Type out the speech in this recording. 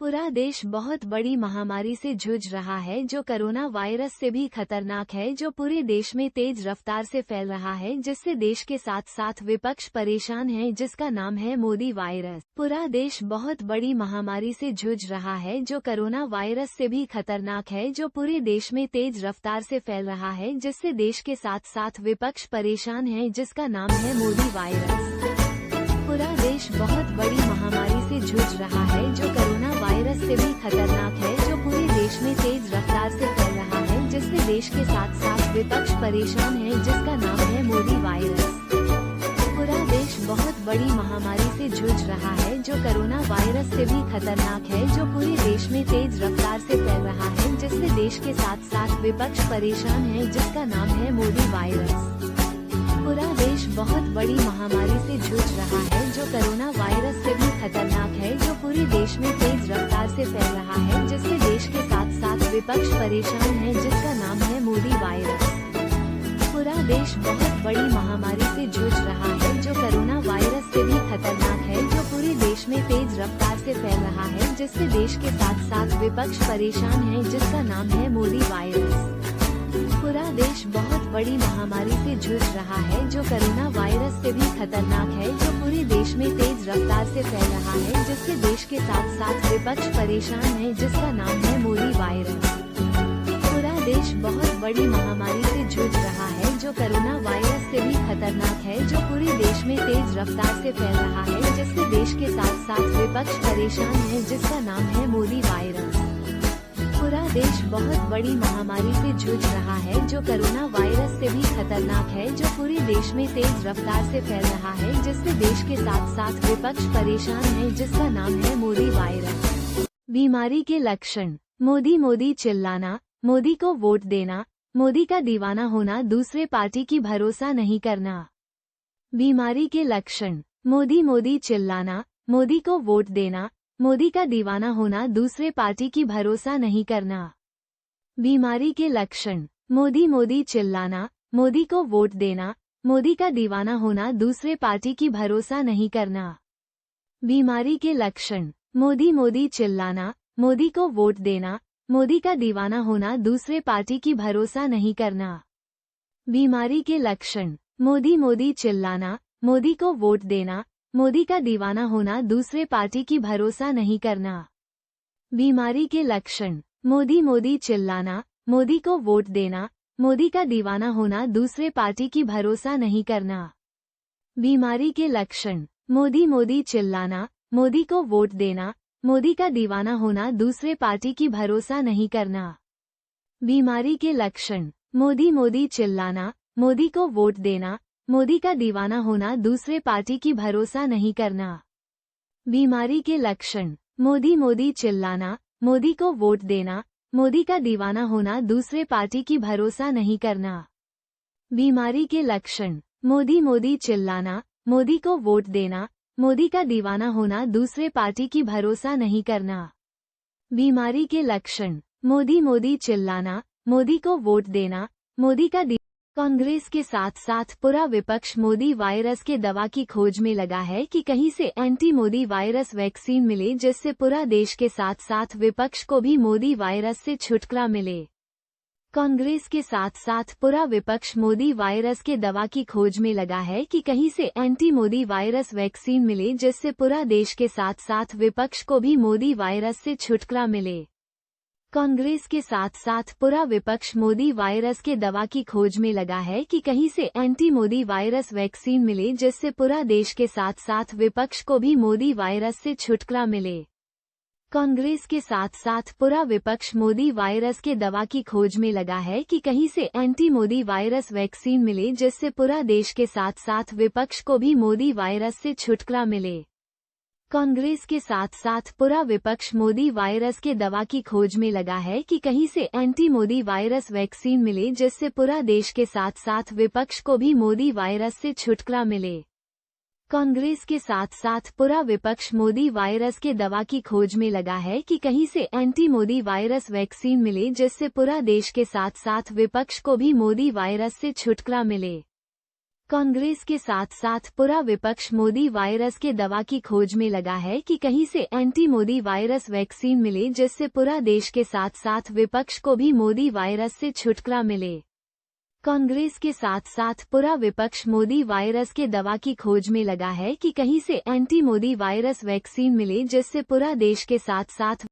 पूरा देश बहुत बड़ी महामारी से जूझ रहा है जो कोरोना वायरस से भी खतरनाक है, जो पूरे देश में तेज रफ्तार से फैल रहा है, जिससे देश के साथ साथ विपक्ष परेशान है, जिसका नाम है मोदी वायरस। पूरा देश बहुत बड़ी महामारी से जूझ रहा है जो कोरोना वायरस से भी खतरनाक है, जो पूरे देश में तेज रफ्तार से फैल रहा है, जिससे देश के साथ साथ विपक्ष परेशान है, जिसका नाम है मोदी वायरस। पूरा देश बहुत बड़ी महामारी से जूझ रहा है जो कोरोना वायरस से भी खतरनाक है, जो पूरे देश में तेज रफ्तार से फैल रहा है, जिससे देश के साथ साथ विपक्ष परेशान है, जिसका नाम है मोदी वायरस। पूरा देश बहुत बड़ी महामारी से जूझ रहा है जो कोरोना वायरस से भी खतरनाक है, जो पूरे देश में तेज रफ्तार से फैल रहा है, जिससे देश के साथ साथ विपक्ष परेशान है, जिसका नाम है मोदी वायरस। पूरा देश बहुत बड़ी महामारी से जूझ रहा है जो कोरोना वायरस से भी खतरनाक है, जो पूरे देश में तेज रफ्तार से फैल रहा है, जिससे देश के साथ साथ विपक्ष परेशान है, जिसका नाम है मोदी वायरस। पूरा देश बहुत बड़ी महामारी से जूझ रहा है जो कोरोना वायरस से भी खतरनाक है, जो पूरे देश में तेज रफ्तार से फैल रहा है, जिससे देश के साथ साथ विपक्ष परेशान है, जिसका नाम है मोदी वायरस। पूरा देश बहुत बड़ी महामारी से जूझ रहा है जो कोरोना वायरस से भी खतरनाक है, जो पूरे देश में तेज रफ्तार से फैल रहा है, जिससे देश के साथ साथ विपक्ष परेशान है, जिसका नाम है मोदी वायरस। पूरा देश बहुत बड़ी महामारी से जूझ रहा है जो कोरोना वायरस से भी खतरनाक है, जो पूरे देश में तेज रफ्तार से फैल रहा है, जिससे देश के साथ साथ विपक्ष परेशान है, जिसका नाम है मोदी वायरस। पूरा देश बहुत बड़ी महामारी से जूझ रहा है जो कोरोना वायरस से भी खतरनाक है, जो पूरे देश में तेज रफ्तार से फैल रहा है, जिससे देश के साथ साथ विपक्ष परेशान है, जिसका नाम है मोदी वायरस। बीमारी के लक्षण। मोदी मोदी चिल्लाना, मोदी को वोट देना, मोदी का दीवाना होना, दूसरे पार्टी की भरोसा नहीं करना। बीमारी के लक्षण। मोदी मोदी चिल्लाना, मोदी को वोट देना, मोदी का दीवाना होना, दूसरे पार्टी की भरोसा नहीं करना। बीमारी के लक्षण। मोदी मोदी चिल्लाना, मोदी को वोट देना, मोदी का दीवाना होना, दूसरे पार्टी की भरोसा नहीं करना। बीमारी के लक्षण। मोदी मोदी चिल्लाना, मोदी को वोट देना, मोदी का दीवाना होना, दूसरे पार्टी की भरोसा नहीं करना। बीमारी के लक्षण। मोदी मोदी चिल्लाना, मोदी को वोट देना, मोदी का दीवाना होना, दूसरे पार्टी की भरोसा नहीं करना। बीमारी के लक्षण। मोदी मोदी चिल्लाना, मोदी को वोट देना, मोदी का दीवाना होना, दूसरे पार्टी की भरोसा नहीं करना। बीमारी के लक्षण। मोदी मोदी चिल्लाना, मोदी को वोट देना, मोदी का दीवाना होना, दूसरे पार्टी की भरोसा नहीं करना। बीमारी के लक्षण। मोदी मोदी चिल्लाना, मोदी को वोट देना, मोदी का दीवाना होना, दूसरे पार्टी की भरोसा नहीं करना। बीमारी के लक्षण। मोदी मोदी चिल्लाना, मोदी को वोट देना, मोदी का दीवाना होना, दूसरे पार्टी की भरोसा नहीं करना। बीमारी के लक्षण। मोदी मोदी चिल्लाना, मोदी को वोट देना, मोदी का दीवाना होना, दूसरे पार्टी की भरोसा नहीं करना। बीमारी के लक्षण। मोदी मोदी चिल्लाना, मोदी को वोट देना, मोदी का कांग्रेस के साथ साथ पूरा विपक्ष मोदी वायरस के दवा की खोज में लगा है कि कहीं से एंटी मोदी वायरस वैक्सीन मिले, जिससे पूरा देश के साथ साथ विपक्ष को भी मोदी वायरस से छुटकारा मिले। कांग्रेस के साथ साथ पूरा विपक्ष मोदी वायरस के दवा की खोज में लगा है कि कहीं से एंटी मोदी वायरस वैक्सीन मिले, जिससे पूरा देश के साथ साथ विपक्ष को भी मोदी वायरस से छुटकारा मिले। कांग्रेस के साथ साथ पूरा विपक्ष मोदी वायरस के दवा की खोज में लगा है कि कहीं से एंटी मोदी वायरस वैक्सीन मिले, जिससे पूरा देश के साथ साथ विपक्ष को भी मोदी वायरस से छुटकारा मिले। कांग्रेस के साथ साथ पूरा विपक्ष मोदी वायरस के दवा की खोज में लगा है कि कहीं से एंटी मोदी वायरस वैक्सीन मिले, जिससे पूरा देश के साथ साथ विपक्ष को भी मोदी वायरस से छुटकारा मिले। कांग्रेस के साथ साथ पूरा विपक्ष मोदी वायरस के दवा की खोज में लगा है कि कहीं से एंटी मोदी वायरस वैक्सीन मिले, जिससे पूरा देश के साथ साथ विपक्ष को भी मोदी वायरस से छुटकारा मिले। कांग्रेस के साथ साथ पूरा विपक्ष मोदी वायरस के दवा की खोज में लगा है कि कहीं से एंटी मोदी वायरस वैक्सीन मिले, जिससे पूरा देश के साथ साथ विपक्ष को भी मोदी वायरस से छुटकारा मिले। कांग्रेस के साथ साथ पूरा विपक्ष मोदी वायरस के दवा की खोज में लगा है कि कहीं से एंटी मोदी वायरस वैक्सीन मिले, जिससे पूरा देश के साथ साथ विपक्ष को भी मोदी वायरस से छुटकारा मिले। कांग्रेस के साथ साथ पूरा विपक्ष मोदी वायरस के दवा की खोज में लगा है कि कहीं से एंटी मोदी वायरस वैक्सीन मिले, जिससे पूरा देश के साथ साथ